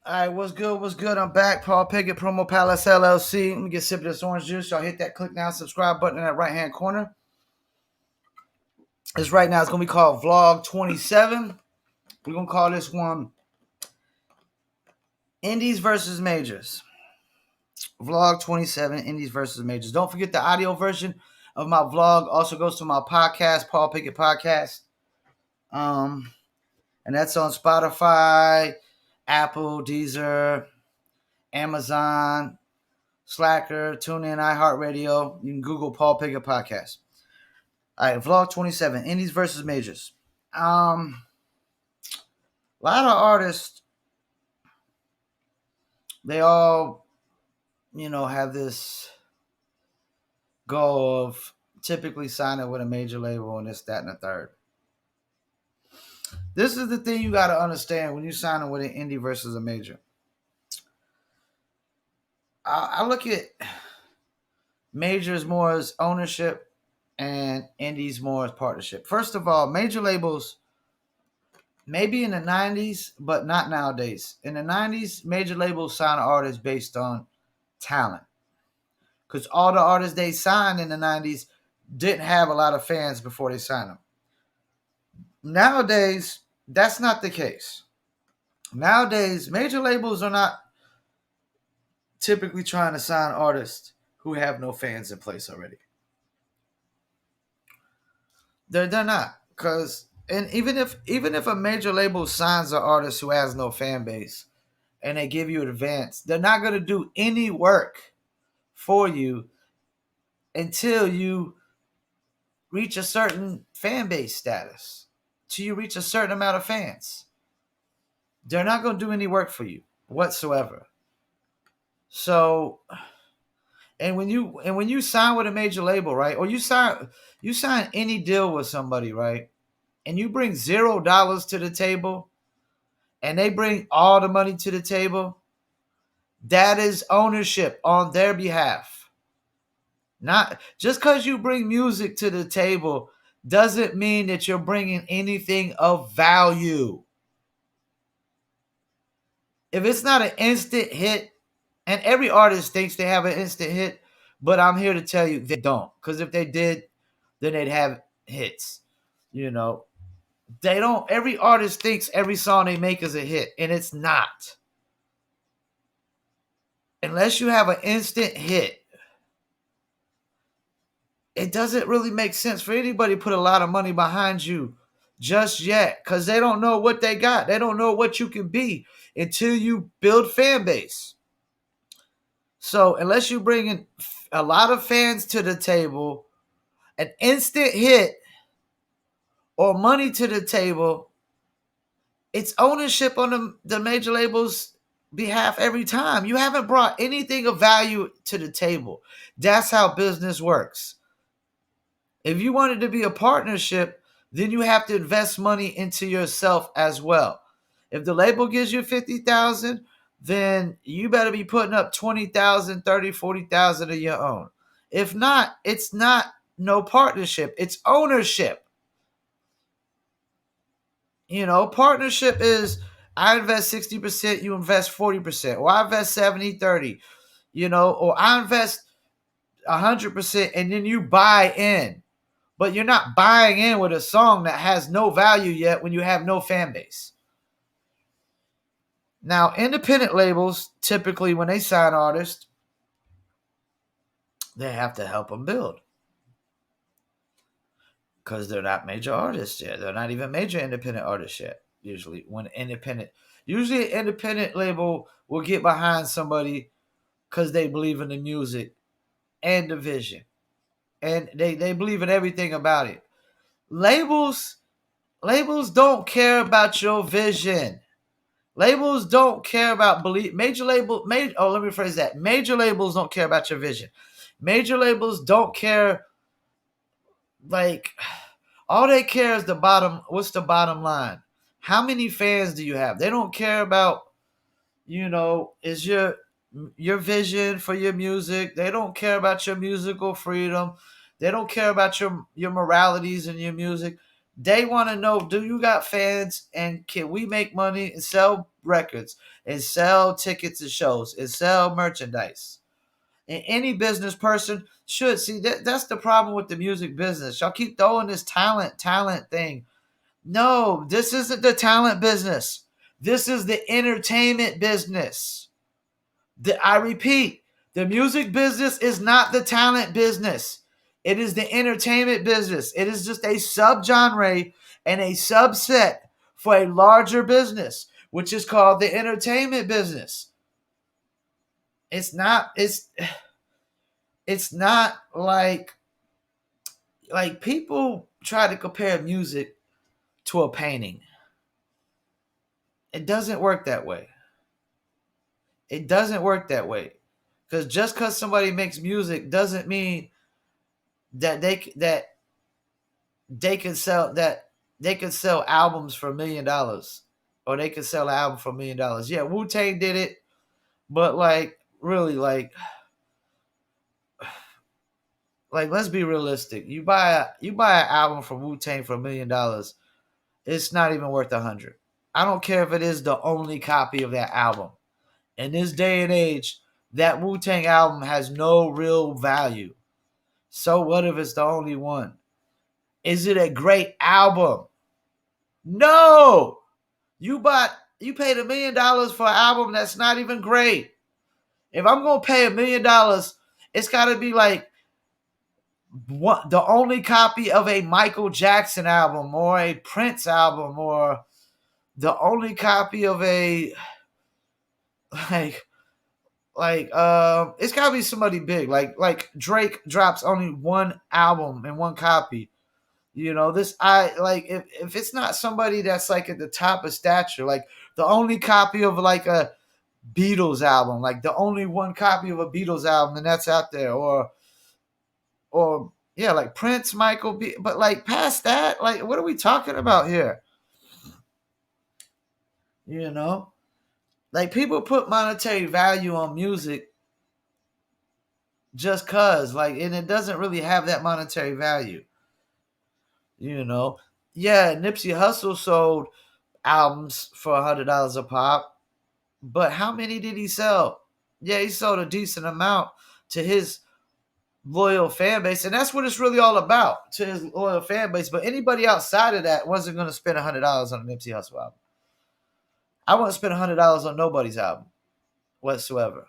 All right, what's good? What's good? I'm back. Paul Pickett, Promo Palace LLC. Let me get a sip of this orange juice. Y'all hit that click now, subscribe button in that right hand corner. This right now is going to be called Vlog 27. We're going to call this one Indies versus Majors. Vlog 27, Indies versus Majors. Don't forget the audio version of my vlog also goes to my podcast, Paul Pickett Podcast. And that's on Spotify, Apple, Deezer, Amazon, Slacker, TuneIn, iHeartRadio. You can Google Paul Pickett Podcast. All right, Vlog 27, Indies versus Majors. A lot of artists, they all, have this goal of typically signing with a major label and this, that, and the third. This is the thing you got to understand when you're signing with an indie versus a major. I look at majors more as ownership and indies more as partnership. First of all, major labels, maybe in the 90s, but not nowadays. In the 90s, major labels signed artists based on talent. Because all the artists they signed in the 90s didn't have a lot of fans before they signed them. Nowadays, that's not the case. Nowadays, major labels are not typically trying to sign artists who have no fans in place already. They're not. And even if a major label signs an artist who has no fan base and they give you an advance, they're not going to do any work for you until you reach a certain fan base status, till you reach a certain amount of fans. They're not going to do any work for you whatsoever. So, and when you sign with a major label, right, or you sign any deal with somebody, right, and you bring $0 to the table, and they bring all the money to the table, that is ownership on their behalf. Not just because you bring music to the table doesn't mean that you're bringing anything of value. If it's not an instant hit, and every artist thinks they have an instant hit, but I'm here to tell you they don't. Because if they did, then they'd have hits. They don't. Every artist thinks every song they make is a hit, and it's not. Unless you have an instant hit, it doesn't really make sense for anybody to put a lot of money behind you just yet, because they don't know what they got. They don't know what you can be until you build fan base. So unless you bring in a lot of fans to the table, an instant hit, or money to the table, it's ownership on the major labels' behalf every time. You haven't brought anything of value to the table. That's how business works. If you want it to be a partnership, then you have to invest money into yourself as well. If the label gives you $50,000, then you better be putting up $20,000, $30,000, $40,000 of your own. If not, it's not no partnership. It's ownership. Partnership is I invest 60%, you invest 40%, or I invest 70-30, or I invest 100% and then you buy in. But you're not buying in with a song that has no value yet when you have no fan base. Now, independent labels, typically when they sign artists, they have to help them build. Because they're not major artists yet. They're not even major independent artists yet. Usually an independent label will get behind somebody because they believe in the music and the vision. And they believe in everything about it. Labels don't care about your vision. Labels don't care about belief. Let me rephrase that. Major labels don't care about your vision. Major labels don't care. Like, all they care is what's the bottom line? How many fans do you have? They don't care about, is your vision for your music. They don't care about your musical freedom. They don't care about your moralities and your music. They want to know, do you got fans and can we make money and sell records and sell tickets to shows and sell merchandise? And any business person should see that. That's the problem with the music business. Y'all keep throwing this talent thing. No, this isn't the talent business. This is the entertainment business. I repeat, the music business is not the talent business. It is the entertainment business. It is just a subgenre and a subset for a larger business, which is called the entertainment business. It's not. It's not like people try to compare music to a painting. It doesn't work that way. It doesn't work that way. Because just because somebody makes music doesn't mean that they can sell albums for $1 million, or they can sell an album for $1 million. Yeah, Wu-Tang did it, but really, let's be realistic. You buy an album from Wu-Tang for $1 million, it's not even worth 100. I don't care if it is the only copy of that album. In this day and age, that Wu-Tang album has no real value. So what if it's the only one? Is it a great album? No. You paid $1 million for an album that's not even great. If I'm gonna pay $1 million, it's gotta be like the only copy of a Michael Jackson album or a Prince album, or the only copy of a like it's gotta be somebody big. Like Drake drops only one album and one copy. This I like if it's not somebody that's like at the top of stature, like the only copy of like a Beatles album, like the only one copy of a Beatles album and that's out there, or yeah, like Prince, Michael B. But like past that, like what are we talking about here? You know? Like people put monetary value on music just cause, and it doesn't really have that monetary value. You know? Yeah, Nipsey Hussle sold albums for $100 a pop, but how many did he sell? Yeah, he sold a decent amount to his loyal fan base, and that's what it's really all about, to his loyal fan base. But anybody outside of that wasn't going to spend $100 on a Nipsey Hussle album. I wouldn't spend $100 on nobody's album whatsoever,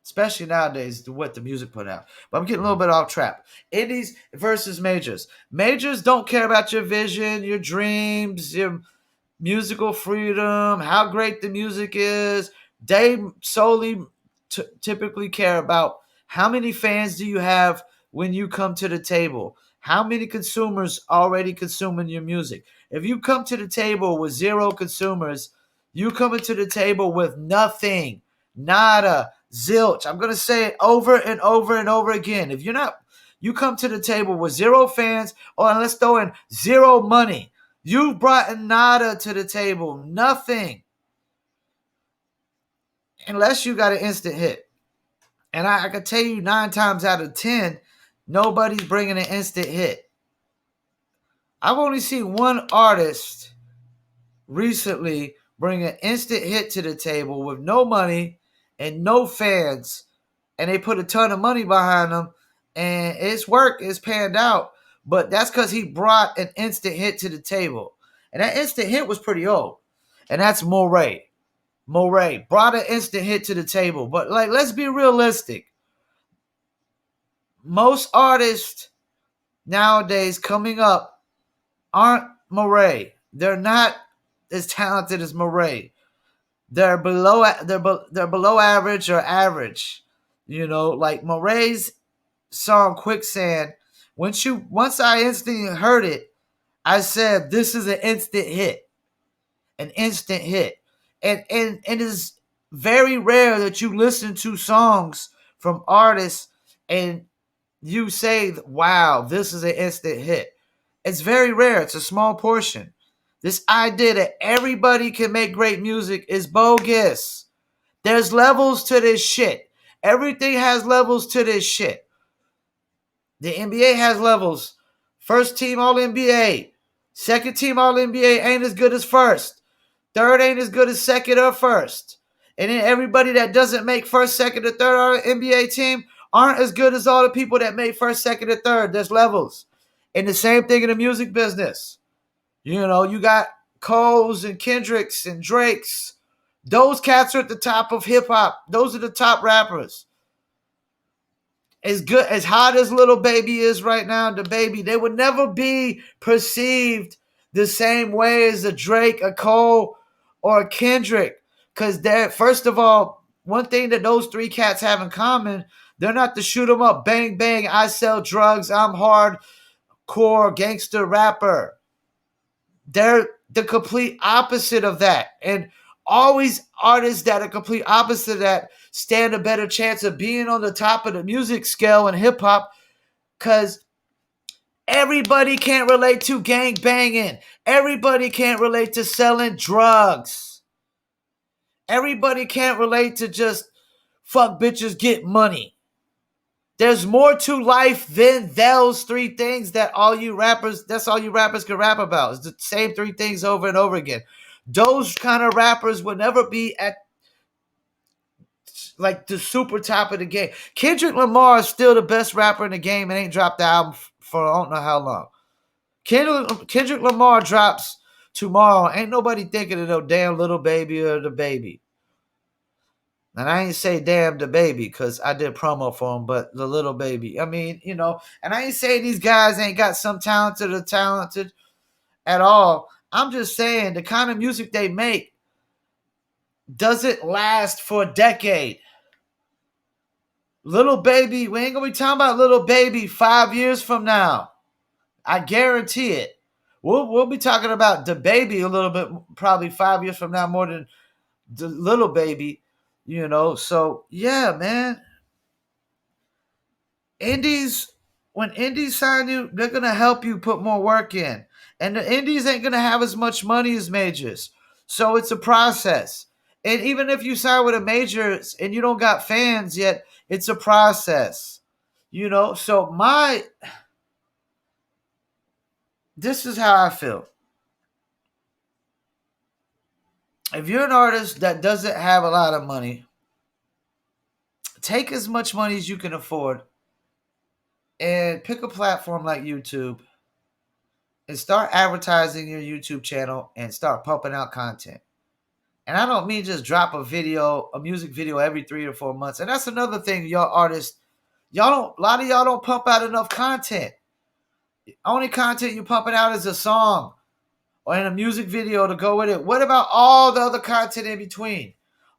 especially nowadays what the music put out. But I'm getting a little bit off track. Indies versus majors. Majors don't care about your vision, your dreams, your musical freedom, how great the music is. They solely typically care about how many fans do you have when you come to the table. How many consumers already consuming your music? If you come to the table with zero consumers, you coming to the table with nothing, nada, zilch. I'm going to say it over and over and over again. If you come to the table with zero fans, or let's throw in zero money. You brought nada to the table, nothing. Unless you got an instant hit. And I can tell you 9 times out of 10, nobody's bringing an instant hit. I've only seen one artist recently bring an instant hit to the table with no money and no fans, and they put a ton of money behind them, and it's work, it's panned out. But that's because he brought an instant hit to the table. And that instant hit was pretty old. And that's Moray. Moray brought an instant hit to the table. But let's be realistic. Most artists nowadays coming up aren't Moray. They're not as talented as Moray. They're below average or average. Like Moray's song Quicksand. Once I instantly heard it, I said this is an instant hit. An instant hit. And it is very rare that you listen to songs from artists and you say, wow, this is an instant hit. It's very rare. It's a small portion. This idea that everybody can make great music is bogus. There's levels to this shit. Everything has levels to this shit. The NBA has levels. First team All NBA. Second team All NBA ain't as good as first. Third ain't as good as second or first. And then everybody that doesn't make first, second, or third on an NBA team aren't as good as all the people that made first, second, or third. There's levels. And the same thing in the music business. You know, you got Coles and Kendricks and Drakes. Those cats are at the top of hip hop. Those are the top rappers. As good as hot as Little Baby is right now, the Baby, they would never be perceived the same way as a Drake, a Cole, or a Kendrick. Because they're, first of all, one thing that those three cats have in common, they're not the shoot 'em up, bang bang, I sell drugs, I'm hardcore gangster rapper. They're the complete opposite of that. And always artists that are complete opposite of that stand a better chance of being on the top of the music scale in hip hop because everybody can't relate to gang banging. Everybody can't relate to selling drugs. Everybody can't relate to just fuck bitches, get money. There's more to life than those three things that's all you rappers can rap about. It's the same three things over and over again. Those kind of rappers will never be at like the super top of the game. Kendrick Lamar is still the best rapper in the game and ain't dropped the album for I don't know how long. Kendrick Lamar drops tomorrow. Ain't nobody thinking of no damn Little Baby or the Baby. And I ain't say damn the Baby because I did promo for him, but the Little Baby. I mean, you know, and I ain't saying these guys ain't got some talented at all. I'm just saying the kind of music they make doesn't last for a decade. Little Baby, we ain't gonna be talking about Little Baby 5 years from now. I guarantee it. We'll be talking about the Baby a little bit, probably 5 years from now, more than the Little Baby. You know, so yeah, man. Indies, when indies sign you, they're gonna help you put more work in. And the indies ain't gonna have as much money as majors. So it's a process. And even if you sign with a major and you don't got fans yet, it's a process. You know, so this is how I feel. If you're an artist that doesn't have a lot of money, take as much money as you can afford and pick a platform like YouTube and start advertising your YouTube channel and start pumping out content. And I don't mean just drop a music video every 3 to 4 months. And that's another thing, y'all artists, a lot of y'all don't pump out enough content. The only content you pumping out is a song or in a music video to go with it. What about all the other content in between?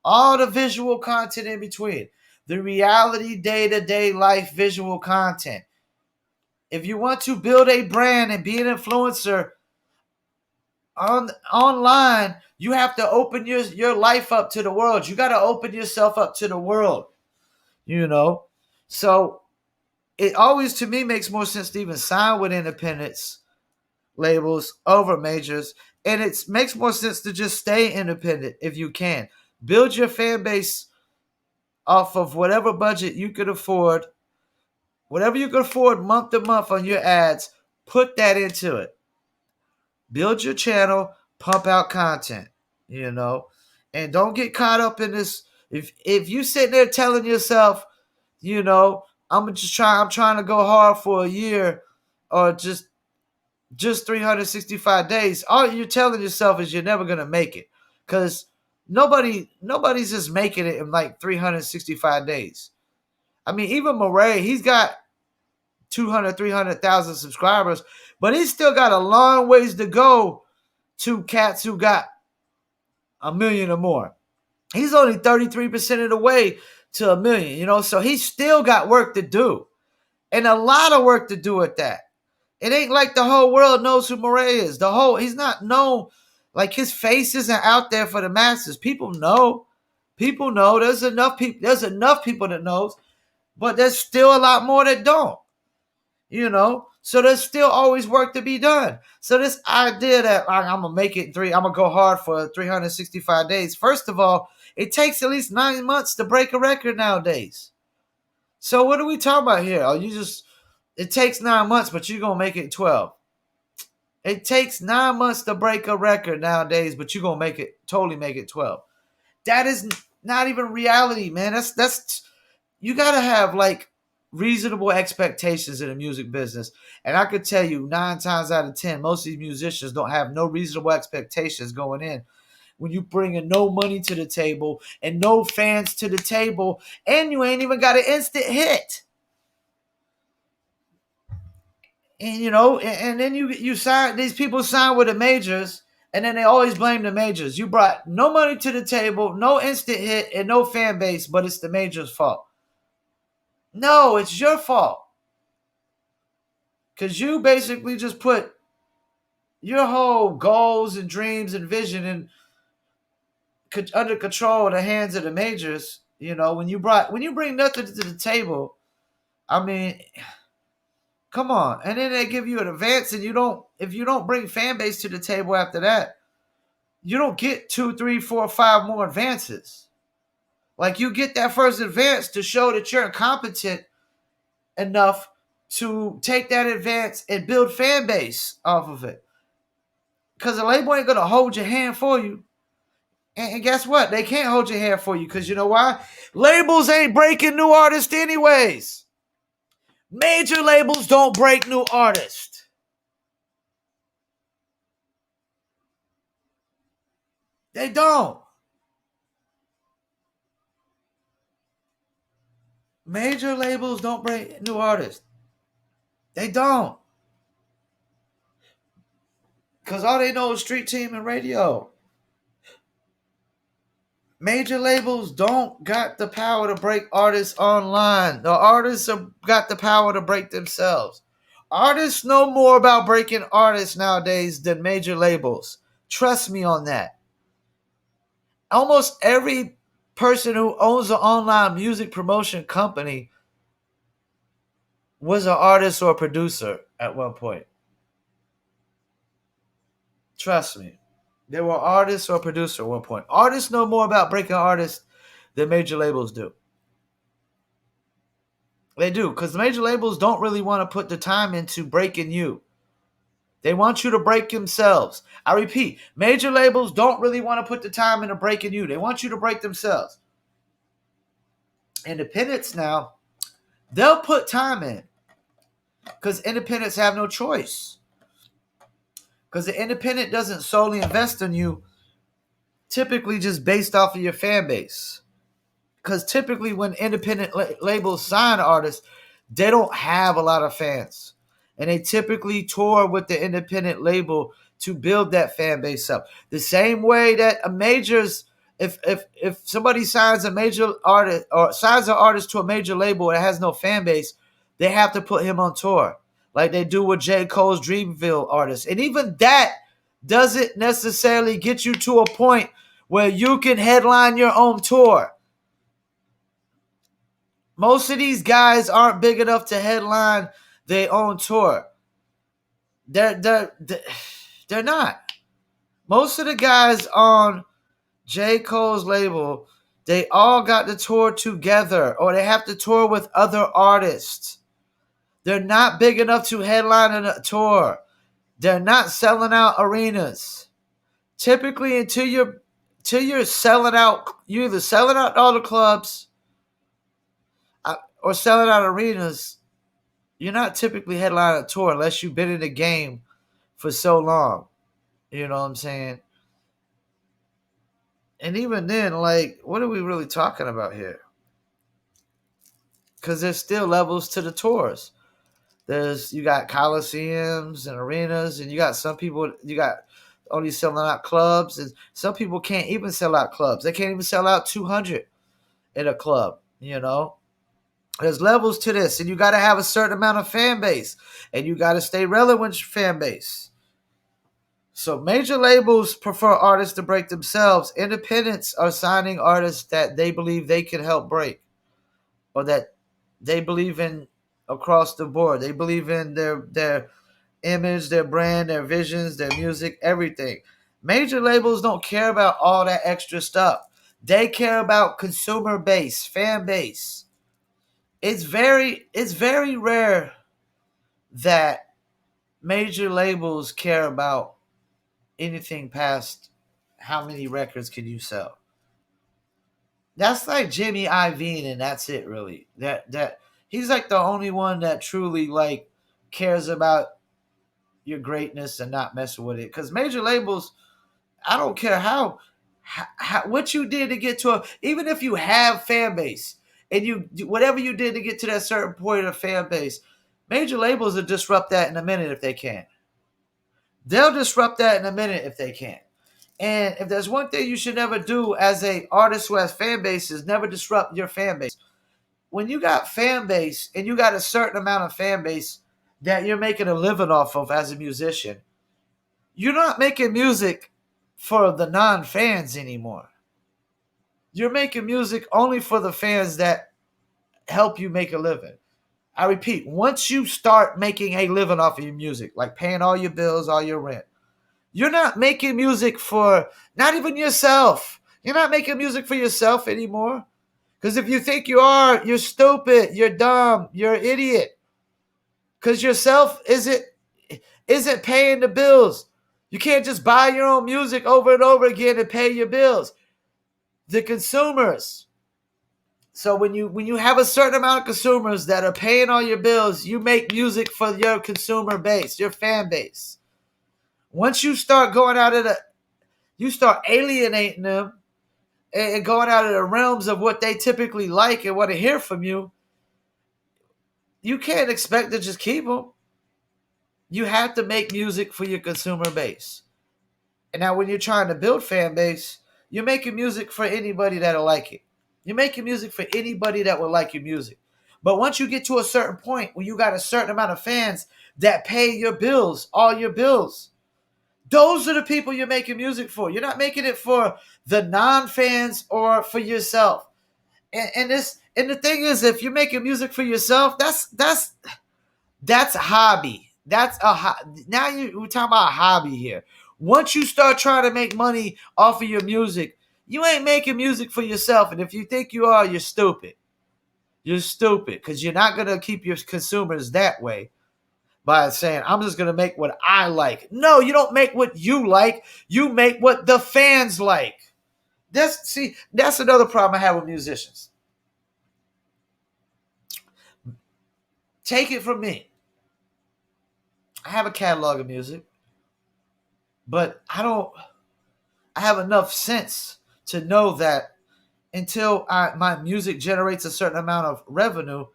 All the visual content in between. The reality day-to-day life visual content. If you want to build a brand and be an influencer online, you have to open your life up to the world. You got to open yourself up to the world, you know? So it always, to me, makes more sense to even sign with independents labels over majors. And it makes more sense to just stay independent if you can. Build your fan base off of whatever budget you could afford. Whatever you can afford month to month on your ads, put that into it. Build your channel, pump out content, you know. And don't get caught up in this. If you sitting there telling yourself, you know, I'm trying to go hard for a year or just 365 days, all you're telling yourself is you're never gonna make it. Cause nobody's just making it in like 365 days. I mean, even Murray, he's got 200, 300,000 subscribers, but he's still got a long ways to go to cats who got a million or more. He's only 33% of the way to a million, you know, so he's still got work to do and a lot of work to do at that. It ain't like the whole world knows who Murray is. He's not known, like his face isn't out there for the masses. People know. People know. There's enough people that knows, but there's still a lot more that don't. You know, so there's still always work to be done. So this idea that I'm gonna make it I'm gonna go hard for 365 days. First of all, it takes at least 9 months to break a record nowadays. So what are we talking about here? It takes 9 months, but you're gonna make it 12. It takes 9 months to break a record nowadays, but you're gonna make it totally make it 12. That is not even reality, man. That's you gotta have like reasonable expectations in the music business. And I could tell you 9 times out of 10, most of these musicians don't have no reasonable expectations going in. When you bringing no money to the table and no fans to the table, and you ain't even got an instant hit. And and then you sign these people sign with the majors, and then they always blame the majors. You brought no money to the table, no instant hit, and no fan base, but it's the majors' fault. No, it's your fault. Because you basically just put your whole goals and dreams and vision and under control in the hands of the majors. When you bring nothing to the table, I mean, come on. And then they give you an advance, and if you don't bring fan base to the table after that, you don't get 2, 3, 4, 5 more advances. Like, you get that first advance to show that you're incompetent enough to take that advance and build fan base off of it. Because the label ain't gonna hold your hand for you. And guess what? They can't hold your hand for you because you know why? Labels ain't breaking new artists anyways. Major labels don't break new artists. They don't. Major labels don't break new artists. They don't. Because all they know is street team and radio. Major labels don't got the power to break artists online. The artists have got the power to break themselves. Artists know more about breaking artists nowadays than major labels. Trust me on that. Almost every person who owns an online music promotion company was an artist or a producer at one point. Trust me. They were artists or producer at one point. Artists know more about breaking artists than major labels do. They do, because the major labels don't really want to put the time into breaking you. They want you to break themselves. I repeat, major labels don't really want to put the time into breaking you. They want you to break themselves. Independents now, they'll put time in because independents have no choice. Because the independent doesn't solely invest in you, typically just based off of your fan base. Because typically when independent labels sign artists, they don't have a lot of fans. And they typically tour with the independent label to build that fan base up. The same way that a majors, if somebody signs a major artist or signs an artist to a major label that has no fan base, they have to put him on tour. Like they do with J. Cole's Dreamville artists. And even that doesn't necessarily get you to a point where you can headline your own tour. Most of these guys aren't big enough to headline their own tour. They're not. Most of the guys on J. Cole's label, they all got to tour together or they have to tour with other artists. They're not big enough to headline a tour. They're not selling out arenas. Typically, until you're selling out, you're either selling out all the clubs or selling out arenas. You're not typically headlining a tour unless you've been in the game for so long. You know what I'm saying? And even then, like, what are we really talking about here? Because there's still levels to the tours. You got coliseums and arenas, and you got some people, you got only selling out clubs, and some people can't even sell out clubs. They can't even sell out 200 in a club, There's levels to this, and you got to have a certain amount of fan base, and you got to stay relevant with your fan base. So major labels prefer artists to break themselves. Independents are signing artists that they believe they can help break, or that they believe in across the board. They believe in their image, their brand, their visions, their music, everything. Major labels don't care about all that extra stuff. They care about consumer base, fan base. It's very rare that major labels care about anything past how many records can you sell. That's like Jimmy Iovine, and that's it really. That he's like the only one that truly like cares about your greatness and not messing with it. Because major labels, I don't care how what you did to get to a, even if you have fan base and you whatever you did to get to that certain point of fan base, major labels will disrupt that in a minute if they can. They'll disrupt that in a minute if they can. And if there's one thing you should never do as a artist who has fan base is never disrupt your fan base. When you got fan base and you got a certain amount of fan base that you're making a living off of as a musician, you're not making music for the non-fans anymore. You're making music only for the fans that help you make a living. I repeat, once you start making a living off of your music, like paying all your bills, all your rent, you're not making music for not even yourself. You're not making music for yourself anymore. Because if you think you are, you're stupid, you're dumb, you're an idiot. Because yourself isn't paying the bills. You can't just buy your own music over and over again and pay your bills. The consumers. So when you have a certain amount of consumers that are paying all your bills, you make music for your consumer base, your fan base. Once you start going out of you start alienating them and going out of the realms of what they typically like and want to hear from you, you can't expect to just keep them. You have to make music for your consumer base. And now when you're trying to build fan base, you're making music for anybody that'll like it. You're making music for anybody that will like your music. But once you get to a certain point where you got a certain amount of fans that pay your bills, all your bills, those are the people you're making music for. You're not making it for the non-fans or for yourself. And the thing is, if you're making music for yourself, that's a hobby. Now we're talking about a hobby here. Once you start trying to make money off of your music, you ain't making music for yourself. And if you think you are, you're stupid. You're stupid because you're not gonna keep your consumers that way by saying, I'm just going to make what I like. No, you don't make what you like. You make what the fans like. That's another problem I have with musicians. Take it from me. I have a catalog of music, but I have enough sense to know that until my music generates a certain amount of revenue,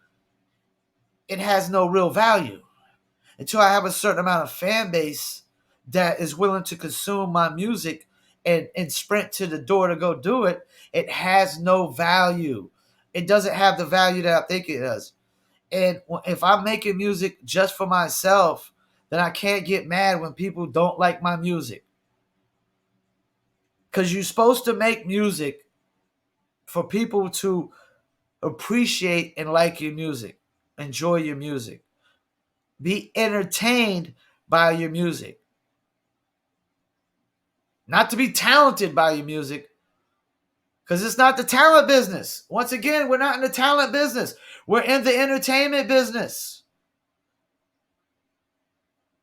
it has no real value. Until I have a certain amount of fan base that is willing to consume my music and sprint to the door to go do it, it has no value. It doesn't have the value that I think it does. And if I'm making music just for myself, then I can't get mad when people don't like my music. Because you're supposed to make music for people to appreciate and like your music, enjoy your music, be entertained by your music. Not to be talented by your music, because it's not the talent business. Once again, we're not in the talent business. We're in the entertainment business.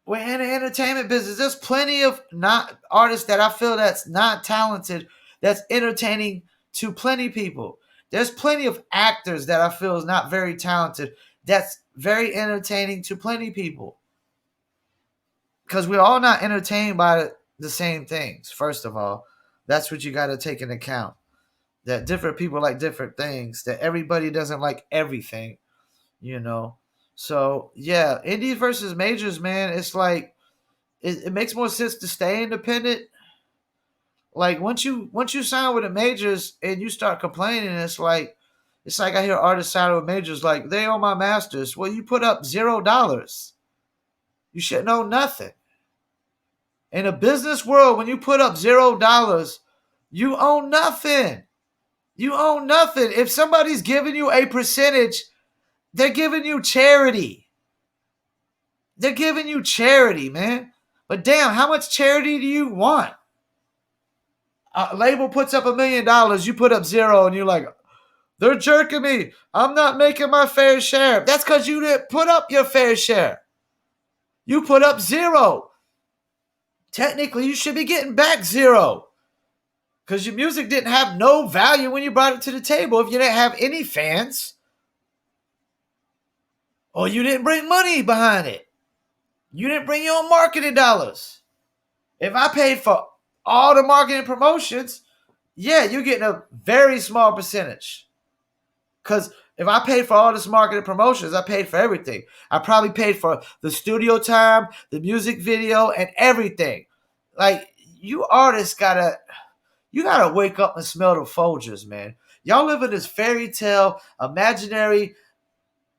We're in the entertainment business. There's plenty of not artists that I feel that's not talented, that's entertaining to plenty of people. There's plenty of actors that I feel is not very talented, that's very entertaining to plenty of people. Because we're all not entertained by the same things, first of all. That's what you got to take into account. That different people like different things, that everybody doesn't like everything, you know. So, yeah, indies versus majors, man, it's like, it makes more sense to stay independent. Like, once you sign with the majors and you start complaining, it's like I hear artists sign with majors like, they own my masters. Well, you put up $0. You should know nothing. In a business world, when you put up $0, you own nothing. You own nothing. If somebody's giving you a percentage, they're giving you charity. They're giving you charity, man. But damn, how much charity do you want? A label puts up $1 million, you put up 0, and you're like, they're jerking me. I'm not making my fair share. That's because you didn't put up your fair share. You put up zero. Technically, you should be getting back zero. Because your music didn't have no value when you brought it to the table if you didn't have any fans or you didn't bring money behind it. You didn't bring your own marketing dollars. If I paid for all the marketing promotions, yeah, you're getting a very small percentage. Because if I paid for all this marketing promotions, I paid for everything. I probably paid for the studio time, the music video, and everything. Like, you artists gotta wake up and smell the Folgers, man. Y'all live in this fairy tale, imaginary,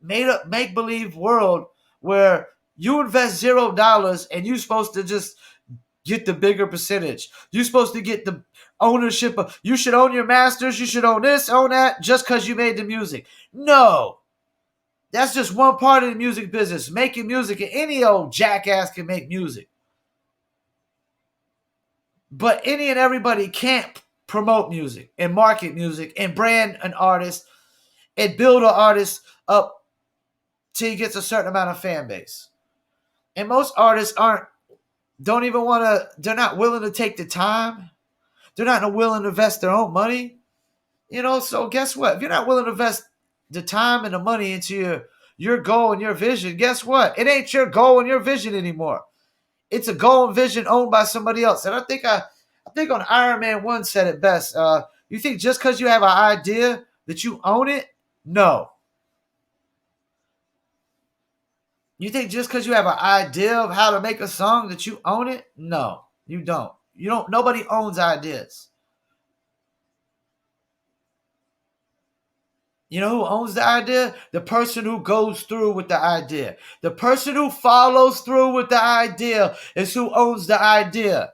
made up, make believe world where you invest $0 and you're supposed to just get the bigger percentage. You're supposed to get the ownership of, you should own your masters, you should own this, own that, just because you made the music. No. That's just one part of the music business. Making music, and any old jackass can make music. But any and everybody can't promote music and market music and brand an artist and build an artist up till he gets a certain amount of fan base. And most artists they're not willing to take the time. They're not willing to invest their own money. So guess what? If you're not willing to invest the time and the money into your goal and your vision, guess what? It ain't your goal and your vision anymore. It's a goal and vision owned by somebody else. And I think on Iron Man 1 said it best. You think just because you have an idea that you own it? No. You think just because you have an idea of how to make a song that you own it? No, you don't. Nobody owns ideas. You know who owns the idea? The person who goes through with the idea. The person who follows through with the idea is who owns the idea.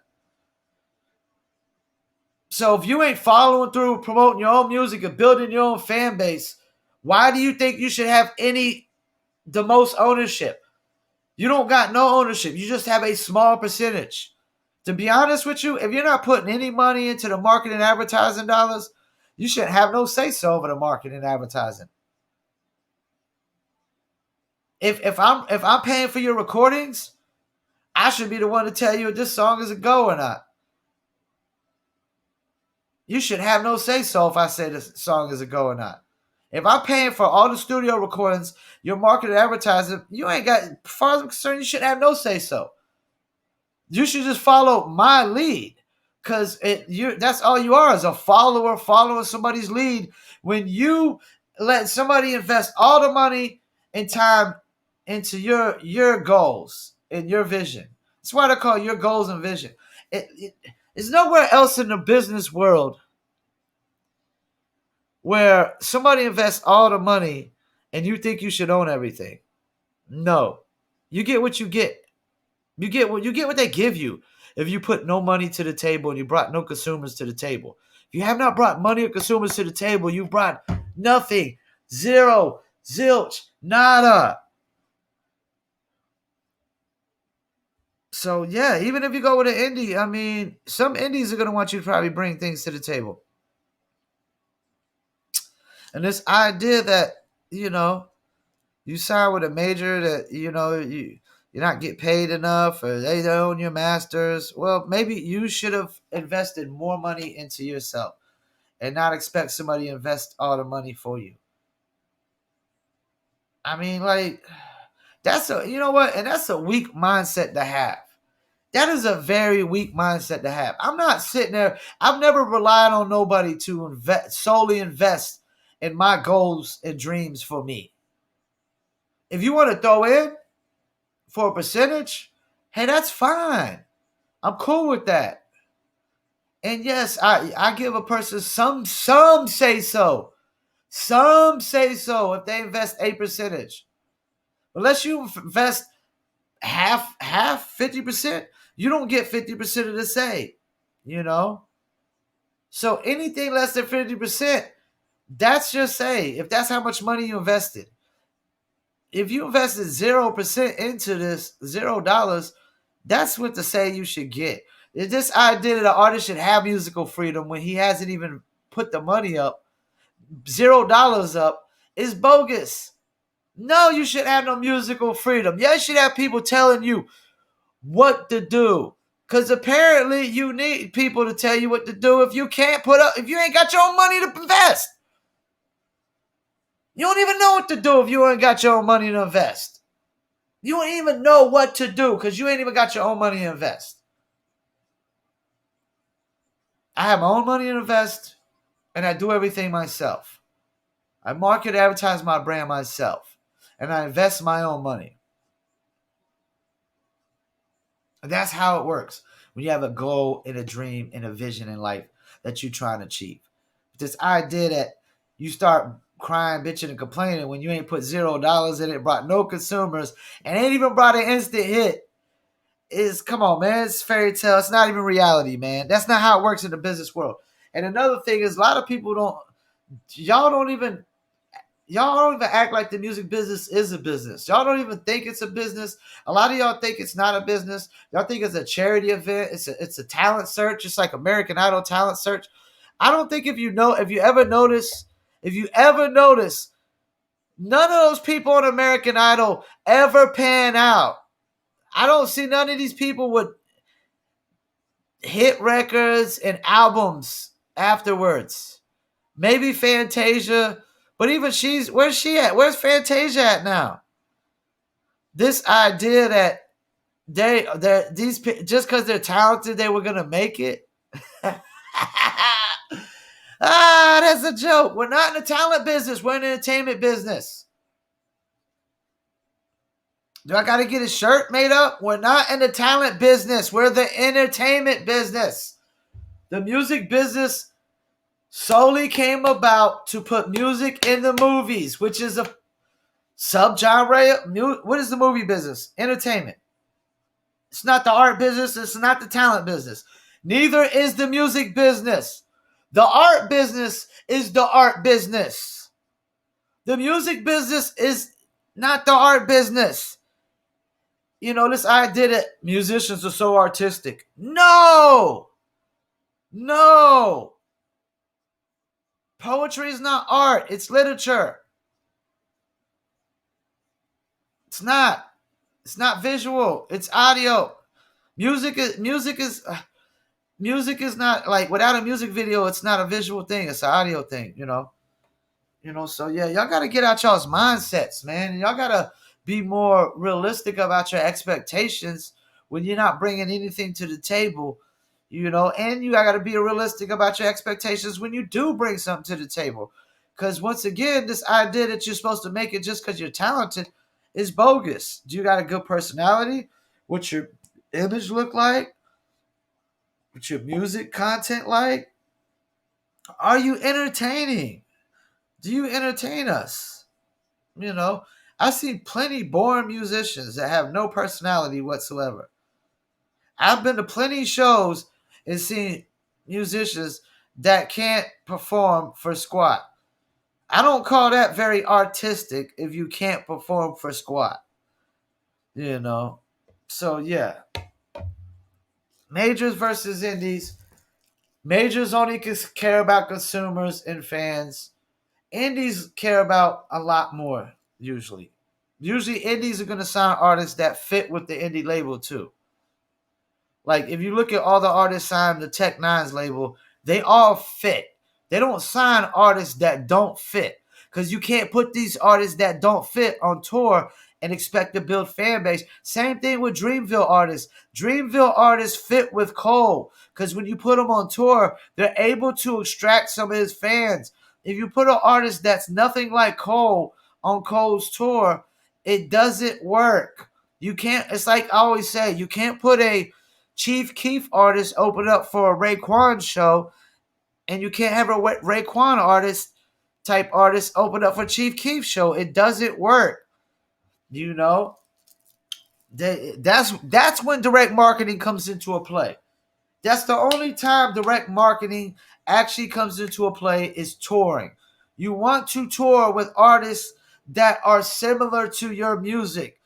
So if you ain't following through promoting your own music and building your own fan base, why do you think you should have the most ownership? You don't got no ownership. You just have a small percentage. To be honest with you, if you're not putting any money into the marketing and advertising dollars, you shouldn't have no say-so over the marketing and advertising. If I'm paying for your recordings, I should be the one to tell you if this song is a go or not. You should have no say-so if I say this song is a go or not. If I'm paying for all the studio recordings, your marketing and advertising, you ain't got, as far as I'm concerned, you should have no say-so. You should just follow my lead. Because that's all you are, is a follower following somebody's lead. When you let somebody invest all the money and time into your goals and your vision. That's why they call your goals and vision. It's nowhere else in the business world where somebody invests all the money and you think you should own everything. No. You get what you get. You get what they give you. If you put no money to the table and you brought no consumers to the table. If you have not brought money or consumers to the table, you brought nothing. Zero. Zilch. Nada. So, yeah, even if you go with an indie, I mean, some indies are going to want you to probably bring things to the table. And this idea that, you sign with a major that, you're not get paid enough or they don't own your masters. Well, maybe you should have invested more money into yourself and not expect somebody to invest all the money for you. I mean, like, that's a weak mindset to have. That is a very weak mindset to have. I'm not sitting there. I've never relied on nobody to solely invest in my goals and dreams for me. If you want to throw in for a percentage, hey, that's fine. I'm cool with that. And yes, I give a person some say so. Some say so if they invest a percentage. Unless you invest half 50%, you don't get 50% of the say. So anything less than 50%, that's your say. If that's how much money you invested. If you invested 0% into this, $0, that's what the say you should get. If this idea that an artist should have musical freedom when he hasn't even put the money up, $0 up, is bogus. No, you should have no musical freedom. Yeah, you should have people telling you what to do. Cause apparently you need people to tell you what to do if you can't if you ain't got your own money to invest. You don't even know what to do if you ain't got your own money to invest. You don't even know what to do because you ain't even got your own money to invest. I have my own money to invest and I do everything myself. I market, advertise my brand myself, and I invest my own money. And that's how it works when you have a goal and a dream and a vision in life that you're trying to achieve. This idea that you start crying, bitching, and complaining when you ain't put $0 in it, brought no consumers, and ain't even brought an instant hit is, come on, man. It's fairy tale. It's not even reality, man. That's not how it works in the business world. And another thing is, a lot of people y'all don't even act like the music business is a business. Y'all don't even think it's a business. A lot of y'all think it's not a business. Y'all think it's a charity event. It's a talent search. It's like American Idol talent search. I don't think if you ever notice, none of those people on American Idol ever pan out. I don't see none of these people with hit records and albums afterwards. Maybe Fantasia, but even where's she at? Where's Fantasia at now? This idea that these just because they're talented they were gonna make it. That's a joke. We're not in the talent business. We're in the entertainment business. Do I gotta get a shirt made up? We're not in the talent business. We're the entertainment business. The music business solely came about to put music in the movies, which is a subgenre. What is the movie business? Entertainment. It's not the art business. It's not the talent business. Neither is the music business. The art business is the art business. The music business is not the art business. You know, this idea that musicians are so artistic. No! No! Poetry is not art. It's literature. It's not. It's not visual. It's audio. Music is not like without a music video. It's not a visual thing. It's an audio thing. So yeah, y'all gotta get out y'all's mindsets, man. Y'all gotta be more realistic about your expectations when you're not bringing anything to the table. And you gotta be realistic about your expectations when you do bring something to the table. Because once again, this idea that you're supposed to make it just because you're talented is bogus. Do you got a good personality? What's your image look like? What's your music content like? Are you entertaining? Do you entertain us? You know, I see plenty boring musicians that have no personality whatsoever. I've been to plenty shows and seen musicians that can't perform for squat. I don't call that very artistic if you can't perform for squat. You know. So yeah. Majors versus indies. Majors only care about consumers and fans. Indies care about a lot more, usually. Usually indies are going to sign artists that fit with the indie label too. Like if you look at all the artists signed the Tech Nine's label, they all fit. They don't sign artists that don't fit. Because you can't put these artists that don't fit on tour and expect to build fan base. Same thing with Dreamville artists. Dreamville artists fit with Cole. Because when you put them on tour, they're able to extract some of his fans. If you put an artist that's nothing like Cole on Cole's tour, it doesn't work. You can't, it's like I always say, you can't put a Chief Keef artist open up for a Raekwon show, and you can't have a Raekwon type artist open up for Chief Keef show. It doesn't work. You know, that's when direct marketing comes into a play. That's the only time direct marketing actually comes into a play is touring. You want to tour with artists that are similar to your music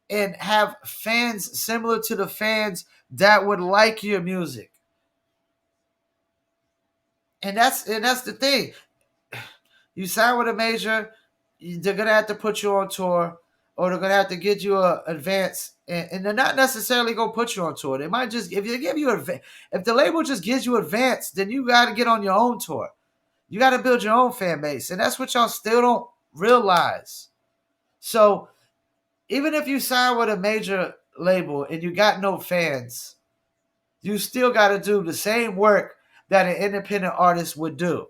and have fans similar to the fans that would like your music. And that's the thing. You sign with a major, they're gonna have to put you on tour, or they're gonna have to get you a advance, and they're not necessarily gonna put you on tour. They might just if they give you if the label just gives you advance, then you got to get on your own tour. You got to build your own fan base, and that's what y'all still don't realize. So even if you sign with a major label and you got no fans, you still got to do the same work that an independent artist would do.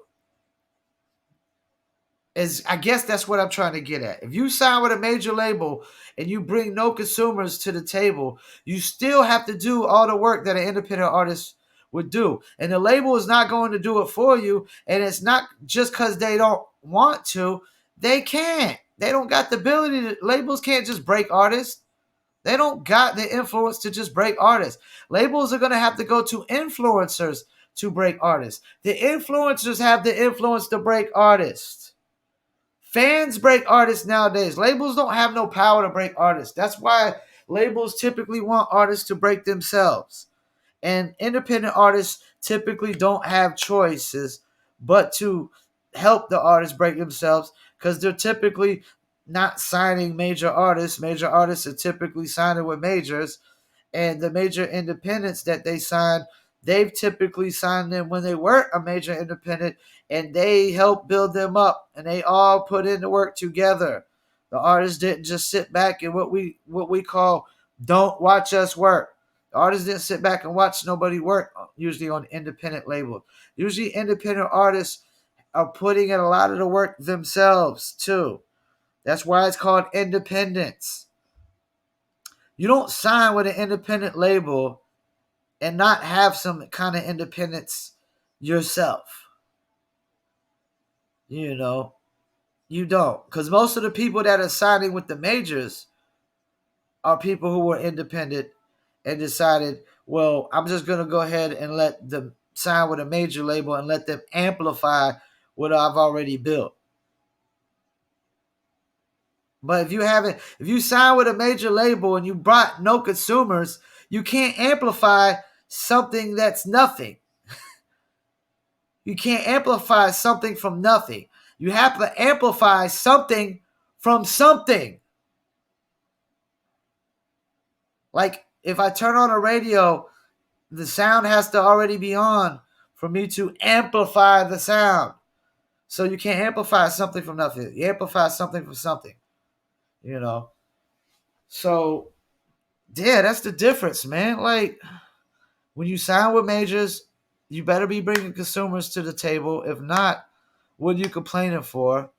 I guess that's what I'm trying to get at. If you sign with a major label and you bring no consumers to the table, you still have to do all the work that an independent artist would do. And the label is not going to do it for you. And it's not just because they don't want to. They can't. They don't got the ability to, labels can't just break artists. They don't got the influence to just break artists. Labels are going to have to go to influencers to break artists. The influencers have the influence to break artists. Fans break artists nowadays. Labels don't have no power to break artists. That's why labels typically want artists to break themselves. And independent artists typically don't have choices but to help the artists break themselves because they're typically not signing major artists. Major artists are typically signing with majors, and the major independents that they sign, they've typically signed them when they weren't a major independent, and they helped build them up, and they all put in the work together. The artists didn't just sit back and what we call don't watch us work. The artists didn't sit back and watch nobody work. Usually on independent labels, usually independent artists are putting in a lot of the work themselves too. That's why it's called independence. You don't sign with an independent label and not have some kind of independence yourself. You know, you don't. Because most of the people that are signing with the majors are people who were independent and decided, well, I'm just going to go ahead and let them sign with a major label and let them amplify what I've already built. But if you sign with a major label and you brought no consumers, you can't amplify something that's nothing. You can't amplify something from nothing. You have to amplify something from something. Like if I turn on a radio, the sound has to already be on for me to amplify the sound. So you can't amplify something from nothing. You amplify something from something. You know. So yeah, that's the difference, man. Like when you sign with majors, you better be bringing consumers to the table. If not, what are you complaining for?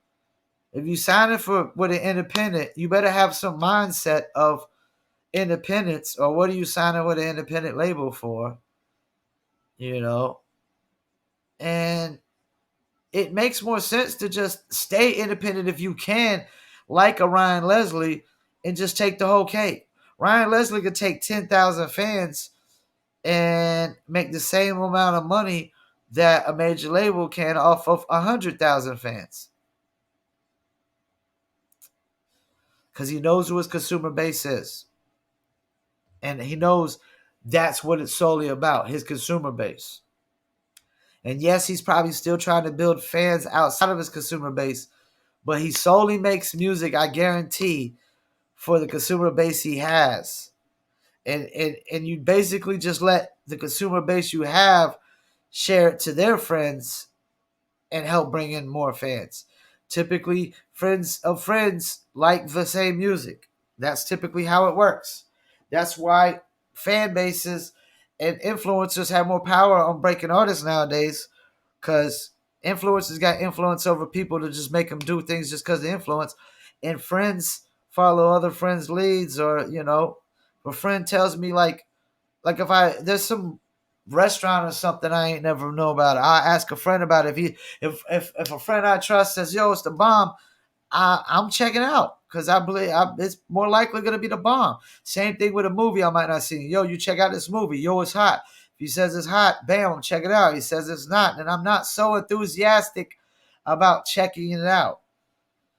If you sign it for with an independent, you better have some mindset of independence, or what are you signing with an independent label for? You know, and it makes more sense to just stay independent if you can, like a Ryan Leslie, and just take the whole cake. Ryan Leslie could take 10,000 fans and make the same amount of money that a major label can off of 100,000 fans. Because he knows who his consumer base is. And he knows that's what it's solely about, his consumer base. And yes, he's probably still trying to build fans outside of his consumer base, but he solely makes music, I guarantee, for the consumer base he has. And you basically just let the consumer base you have share it to their friends and help bring in more fans. Typically, friends of friends like the same music. That's typically how it works. That's why fan bases and influencers have more power on breaking artists nowadays, because influencers got influence over people to just make them do things just because of influence, and friends follow other friends' leads, or if a friend tells me like if there's some restaurant or something I ain't never know about it, I ask a friend about it. If a friend I trust says, yo, it's the bomb, I'm checking out because I believe it's more likely going to be the bomb. Same thing with a movie I might not see. Yo, you check out this movie. Yo, it's hot. If he says it's hot, bam, check it out. He says it's not, and I'm not so enthusiastic about checking it out.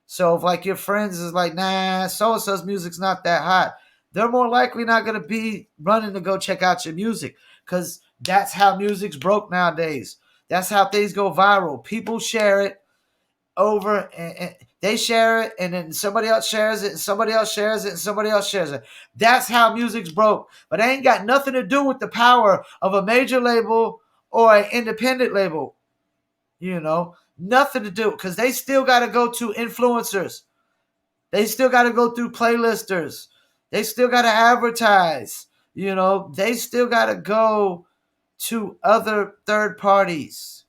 So if like your friends is like, nah, so-and-so's music's not that hot, they're more likely not going to be running to go check out your music, because that's how music's broke nowadays. That's how things go viral. People share it over, and They share it, and then somebody else shares it, and somebody else shares it, and somebody else shares it. That's how music's broke. But it ain't got nothing to do with the power of a major label or an independent label. Nothing to do, because they still got to go to influencers. They still got to go through playlisters. They still got to advertise. They still got to go to other third parties.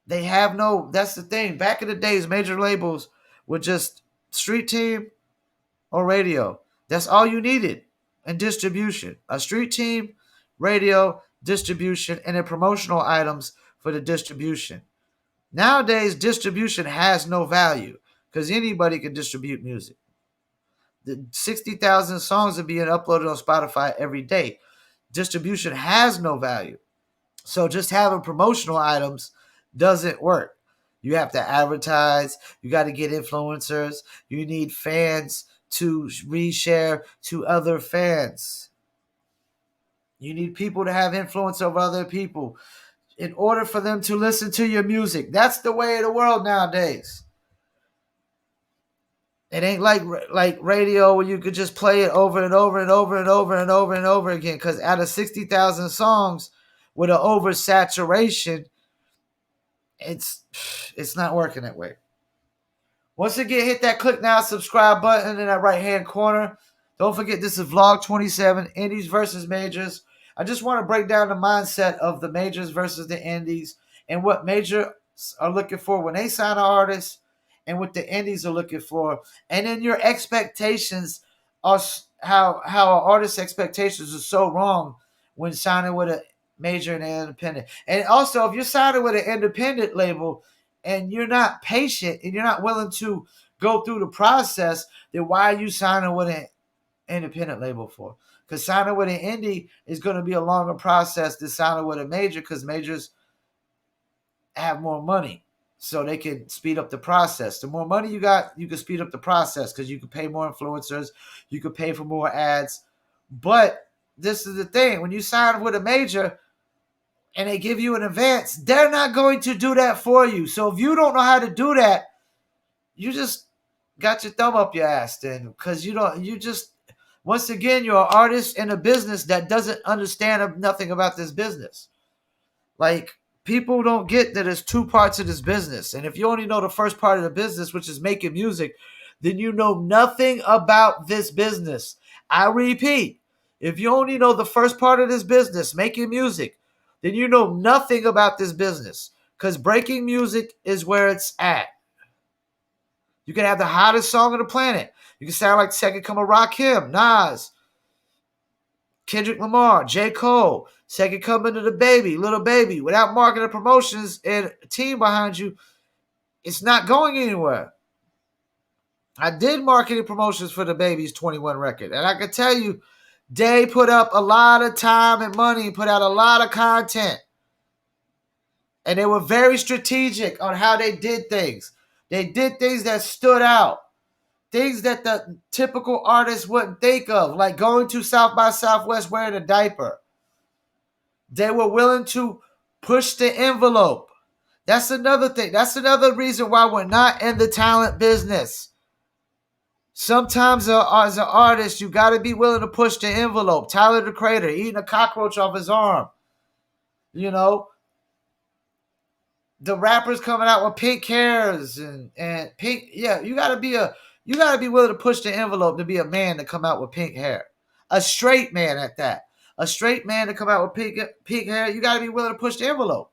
They have no, that's the thing. Back in the days, major labels were just street team or radio. That's all you needed in distribution. A street team, radio, distribution, and then promotional items for the distribution. Nowadays, distribution has no value because anybody can distribute music. The 60,000 songs are being uploaded on Spotify every day. Distribution has no value. So just having promotional items doesn't work. You have to advertise. You got to get influencers. You need fans to reshare to other fans. You need people to have influence over other people in order for them to listen to your music. That's the way of the world nowadays. It ain't like radio where you could just play it over and over and over and over and over and over again. Because out of 60,000 songs with an oversaturation, it's not working that way. Once again, hit that click now, subscribe button in that right hand corner. Don't forget, this is Vlog 27, Indies versus Majors. I just want to break down the mindset of the majors versus the indies and what majors are looking for when they sign an artist and what the indies are looking for. And then your expectations are how an artist's expectations are so wrong when signing with a major and an independent. And also, if you're signing with an independent label and you're not patient and you're not willing to go through the process, then why are you signing with an independent label for? Because signing with an indie is going to be a longer process than signing with a major, because majors have more money, so they can speed up the process. The more money you got, you can speed up the process because you can pay more influencers, you can pay for more ads. But this is the thing: when you sign with a major and they give you an advance, they're not going to do that for you. So if you don't know how to do that, you just got your thumb up your ass then, because once again, you're an artist in a business that doesn't understand nothing about this business. Like, people don't get that there's two parts of this business. And if you only know the first part of the business, which is making music, then you know nothing about this business. I repeat, if you only know the first part of this business, making music, then you know nothing about this business. Because breaking music is where it's at. You can have the hottest song on the planet. You can sound like the second coming of Rakim, Nas, Kendrick Lamar, J. Cole, second coming of the baby, Little Baby. Without marketing promotions and a team behind you, it's not going anywhere. I did marketing promotions for the baby's 21 record. And I can tell you, they put up a lot of time and money, put out a lot of content. And they were very strategic on how they did things. They did things that stood out. Things that the typical artist wouldn't think of, like going to South by Southwest wearing a diaper. They were willing to push the envelope. That's another thing. That's another reason why we're not in the talent business. Sometimes as an artist, you got to be willing to push the envelope. Tyler, the Creator, eating a cockroach off his arm. The rappers coming out with pink hairs and pink. Yeah, you gotta be willing to push the envelope to be a man to come out with pink hair. A straight man at that. A straight man to come out with pink hair, you gotta be willing to push the envelope.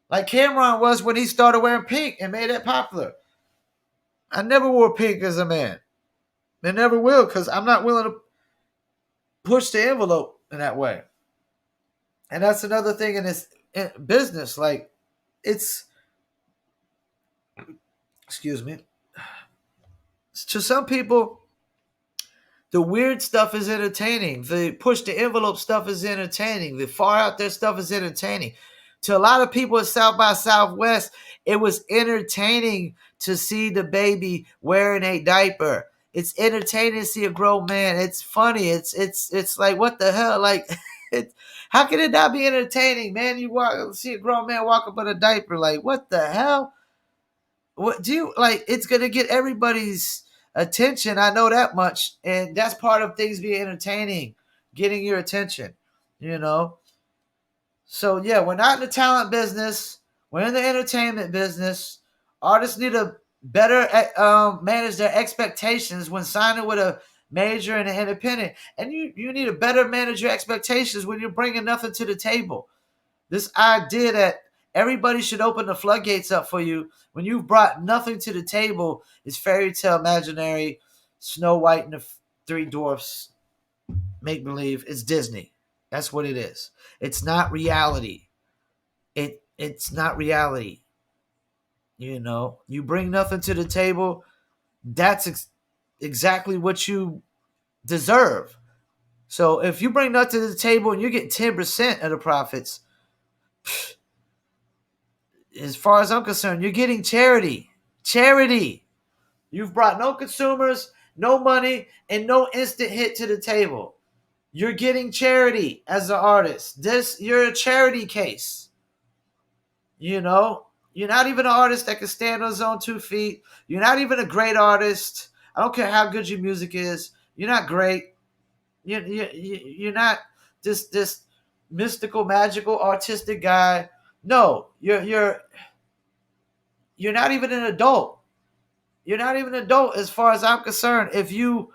Like Cameron was when he started wearing pink and made it popular. I never wore pink as a man. I never will, because I'm not willing to push the envelope in that way. And that's another thing in this business. Like, excuse me. To some people, the weird stuff is entertaining. The push the envelope stuff is entertaining. The far out there stuff is entertaining. To a lot of people at South by Southwest, it was entertaining to see the baby wearing a diaper. It's entertaining to see a grown man. It's funny. It's like, what the hell? Like, how can it not be entertaining, man? You see a grown man walk up in a diaper. Like, what the hell? What do you like? It's gonna get everybody's attention. I know that much, and that's part of things being entertaining, getting your attention. You know. So yeah, we're not in the talent business. We're in the entertainment business. Artists need to better manage their expectations when signing with a major and an independent, and you need to better manage your expectations when you're bringing nothing to the table. This idea that everybody should open the floodgates up for you when you've brought nothing to the table is fairy tale, imaginary, Snow White and the Three Dwarfs, make believe. It's Disney. That's what it is. It's not reality. It's not reality. You know, you bring nothing to the table. That's exactly what you deserve. So if you bring nothing to the table and you get 10% of the profits, as far as I'm concerned, you're getting charity. Charity. You've brought no consumers, no money, and no instant hit to the table. You're getting charity as an artist. You're a charity case. You know, you're not even an artist that can stand on his own 2 feet. You're not even a great artist. I don't care how good your music is. You're not great. You're not this mystical, magical, artistic guy. No, you're not even an adult. You're not even an adult as far as I'm concerned. If you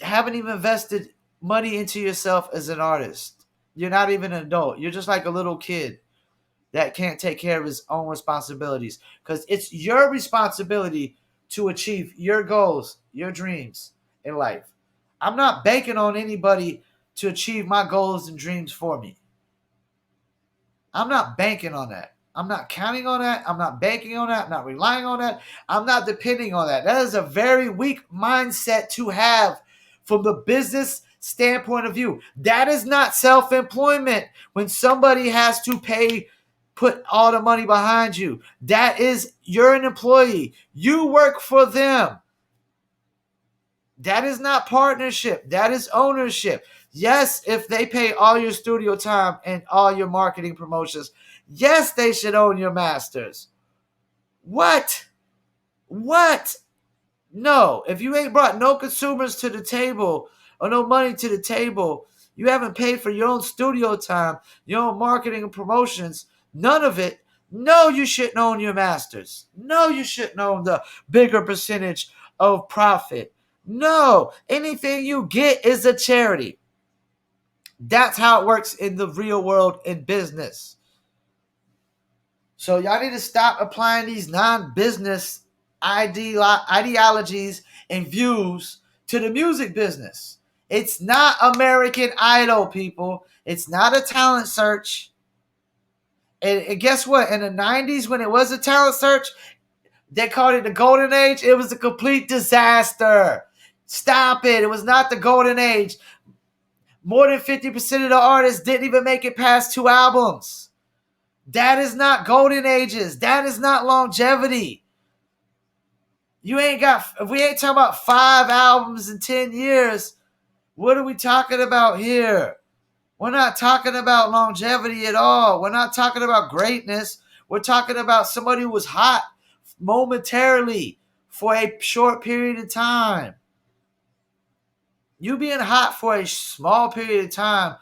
haven't even invested money into yourself as an artist, you're not even an adult. You're just like a little kid that can't take care of his own responsibilities, because it's your responsibility to achieve your goals, your dreams in life. I'm not banking on anybody to achieve my goals and dreams for me. I'm not banking on that. I'm not counting on that. I'm not banking on that. I'm not relying on that. I'm not depending on that. That is a very weak mindset to have from the business standpoint of view. That is not self-employment when somebody has to put all the money behind you. That is, you're an employee. You work for them. That is not partnership. That is ownership. Yes, if they pay all your studio time and all your marketing promotions, yes, they should own your masters. What? What? No. If you ain't brought no consumers to the table or no money to the table, you haven't paid for your own studio time, your own marketing and promotions, none of it. No, you shouldn't own your masters. No, you shouldn't own the bigger percentage of profit. No, anything you get is a charity. That's how it works in the real world in business. So y'all need to stop applying these non-business ideologies and views to the music business. It's not American Idol, people. It's not a talent search. And guess what? In the 90s, when it was a talent search, they called it the golden age. It was a complete disaster. Stop it. It was not the golden age. More than 50% of the artists didn't even make it past 2 albums. That is not golden ages. That is not longevity. You ain't got, if we ain't talking about 5 albums in 10 years, what are we talking about here? We're not talking about longevity at all. We're not talking about greatness. We're talking about somebody who was hot momentarily for a short period of time. You being hot for a small period of time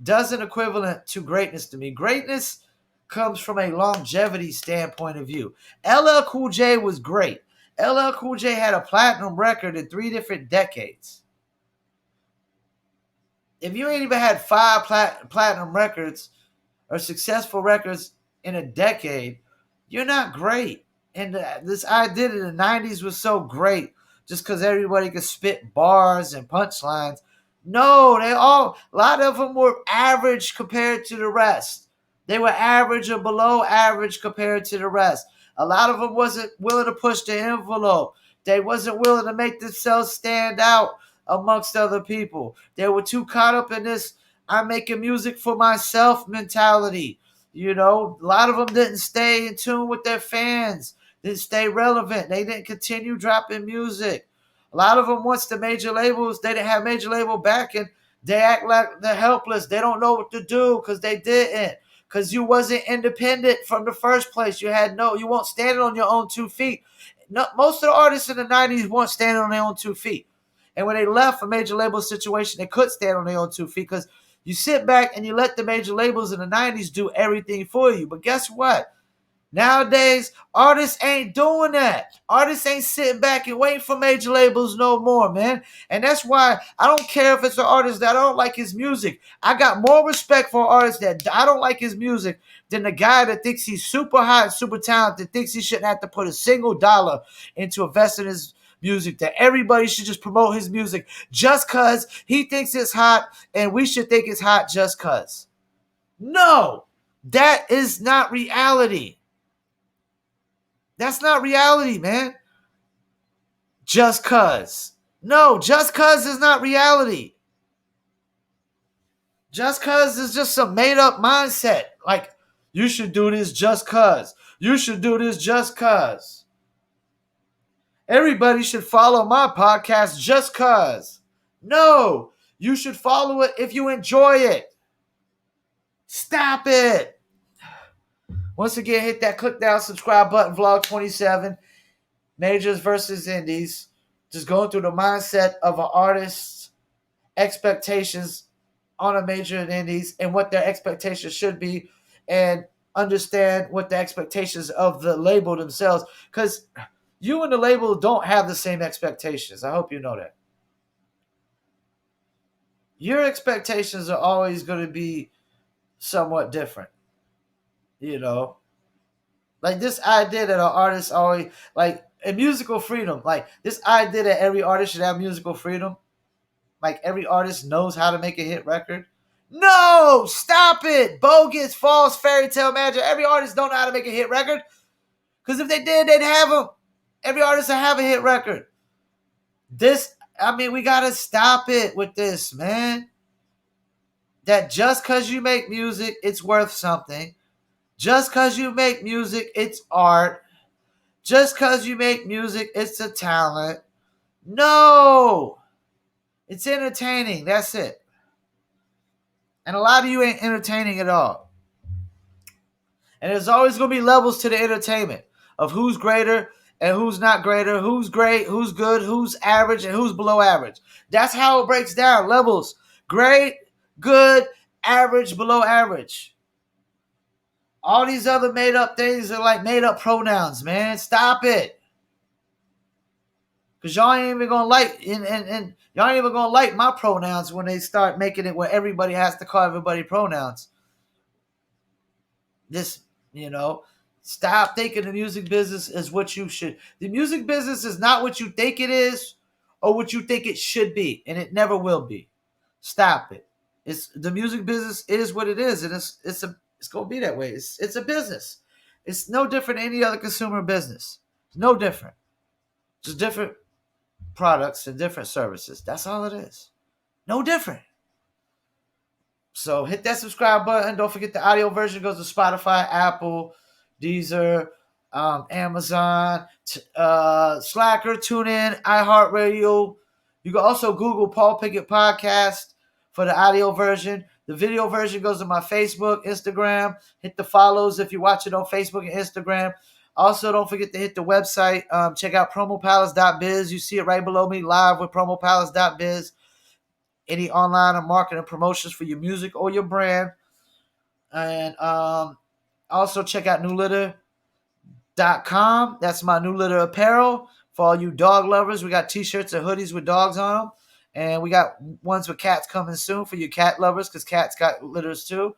doesn't equivalent to greatness to me. Greatness comes from a longevity standpoint of view. LL Cool J was great. LL Cool J had a platinum record in 3 different decades. If you ain't even had 5 platinum records or successful records in a decade, you're not great. And this idea in the 90s was so great just because everybody could spit bars and punchlines. No, a lot of them were average compared to the rest. They were average or below average compared to the rest. A lot of them wasn't willing to push the envelope. They wasn't willing to make themselves stand out amongst other people. They were too caught up in this I'm making music for myself mentality. You know, a lot of them didn't stay in tune with their fans, didn't stay relevant. They didn't continue dropping music. A lot of them, once the major labels, they didn't have major label backing, they act like they're helpless. They don't know what to do because they didn't. because you wasn't independent from the first place. You weren't standing on your own 2 feet. No, most of the artists in the 90s weren't standing on their own 2 feet. And when they left a major label situation, they could stand on their own 2 feet because you sit back and you let the major labels in the 90s do everything for you. But guess what? Nowadays, artists ain't doing that. Artists ain't sitting back and waiting for major labels no more, man. And that's why I don't care if it's an artist that I don't like his music. I got more respect for artists that I don't like his music than the guy that thinks he's super hot, super talented, thinks he shouldn't have to put a single dollar into investing in his music, that everybody should just promote his music just because he thinks it's hot and we should think it's hot just because. No, that is not reality. That's not reality, man. Just cuz. No, just cuz is not reality. Just cuz is just some made up mindset. Like, you should do this just cuz. You should do this just cuz. Everybody should follow my podcast just cuz. No, you should follow it if you enjoy it. Stop it. Once again, hit that click down, subscribe button, vlog 27. Majors versus indies. Just going through the mindset of an artist's expectations on a major and indies and what their expectations should be, and understand what the expectations of the label themselves. Because you and the label don't have the same expectations. I hope you know that. Your expectations are always going to be somewhat different. You know, like this idea that an artist always, like, in musical freedom, like this idea that every artist should have musical freedom, like every artist knows how to make a hit record. No, stop it. Bogus, false, fairy tale magic. Every artist don't know how to make a hit record. Because if they did, they'd have them. Every artist would have a hit record. We got to stop it with this, man. That just because you make music, it's worth something. Just because you make music, it's art. Just because you make music, it's a talent. No. It's entertaining. That's it. And a lot of you ain't entertaining at all. And there's always going to be levels to the entertainment of who's greater and who's not greater, who's great, who's good, who's average, and who's below average. That's how it breaks down. Levels. Great, good, average, below average. All these other made up things are like made up pronouns, man. Stop it. Because y'all ain't even gonna like and y'all ain't even gonna like my pronouns when they start making it where everybody has to call everybody pronouns. This, stop thinking the music business is what you should. The music business is not what you think it is or what you think it should be, and it never will be. Stop it. The music business is what it is, and it's gonna be that way. It's a business. It's no different than any other consumer business. It's no different. Just different products and different services. That's all it is. No different. So hit that subscribe button. Don't forget the audio version goes to Spotify, Apple, Deezer, Amazon, Slacker, TuneIn, iHeartRadio. You can also Google Paul Pickett Podcast for the audio version. The video version goes to my Facebook, Instagram. Hit the follows if you watch it on Facebook and Instagram. Also, don't forget to hit the website. Check out promopalace.biz. You see it right below me, live with promopalace.biz. Any online or marketing promotions for your music or your brand. And also check out newlitter.com. That's my New Litter apparel for all you dog lovers. We got t-shirts and hoodies with dogs on them. And we got ones with cats coming soon for you cat lovers, because cats got litters too.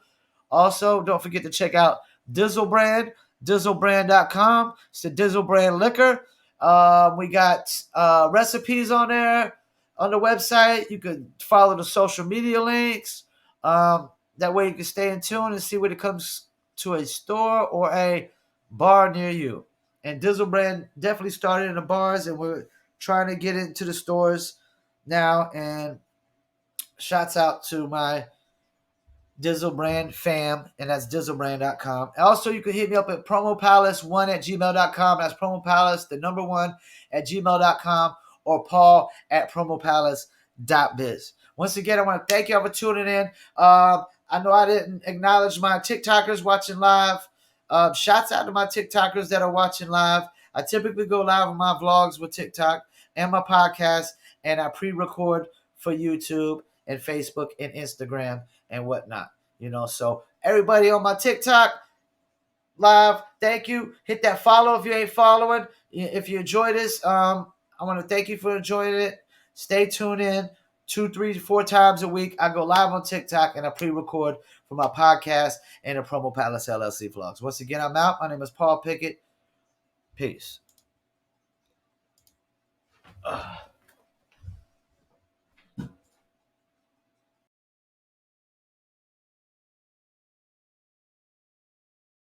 Also, don't forget to check out Dizzle Brand, dizzlebrand.com. It's the Dizzle Brand liquor. We got recipes on there on the website. You can follow the social media links. That way you can stay in tune and see when it comes to a store or a bar near you. And Dizzle Brand definitely started in the bars, and we're trying to get into the stores now. And shouts out to my Dizzle Brand fam, and that's dizzlebrand.com. Also, you can hit me up at promopalace1@gmail.com. That's promopalace, the number 1 at gmail.com, or paul@promopalace.biz. Once again, I want to thank y'all for tuning in. I know I didn't acknowledge my TikTokers watching live. Shouts out to my TikTokers that are watching live. I typically go live on my vlogs with TikTok and my podcast, and I pre-record for YouTube and Facebook and Instagram and whatnot. So everybody on my TikTok live, thank you. Hit that follow if you ain't following. If you enjoy this, I want to thank you for enjoying it. Stay tuned in 2, 3, 4 times a week. I go live on TikTok and I pre-record for my podcast and the Promo Palace LLC vlogs. Once again, I'm out. My name is Paul Pickett. Peace.